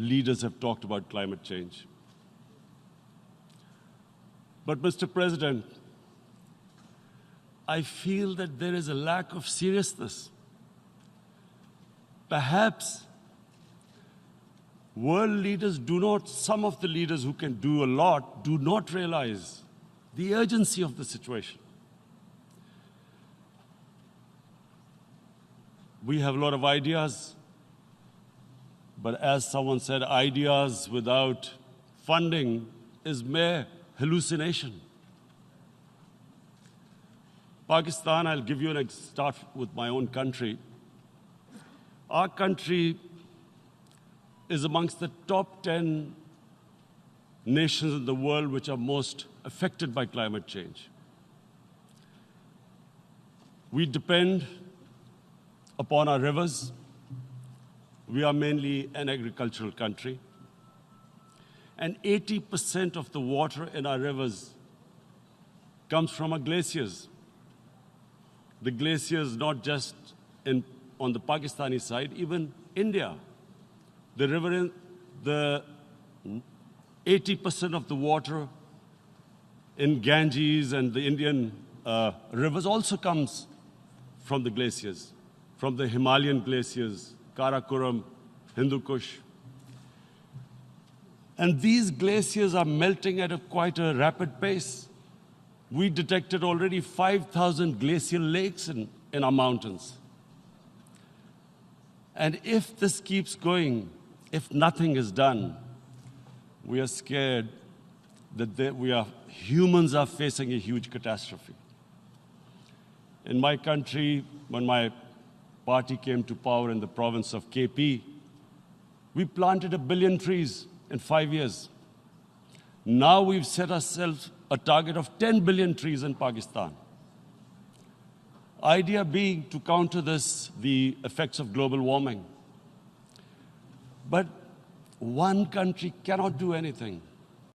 leaders have talked about climate change. But, Mr. President, I feel that there is a lack of seriousness. Perhaps world leaders some of the leaders who can do a lot, do not realize the urgency of the situation. We have a lot of ideas, but as someone said, ideas without funding is mere hallucination. Pakistan, I'll give you start with my own country. Our country is amongst the top 10 nations in the world which are most affected by climate change. We depend upon our rivers. We are mainly an agricultural country. And 80% of the water in our rivers comes from our glaciers. The glaciers not just on the Pakistani side, even India. The river, the 80% of the water in Ganges and the Indian rivers also comes from the glaciers, from the Himalayan glaciers, Karakoram, Hindu Kush. And these glaciers are melting at quite a rapid pace. We detected already 5,000 glacial lakes in our mountains. And if this keeps going, if nothing is done, we are scared that humans are facing a huge catastrophe. In my country, when my party came to power in the province of KP, we planted 1 billion trees in 5 years. Now we've set ourselves a target of 10 billion trees in Pakistan. Idea being to counter the effects of global warming. But one country cannot do anything.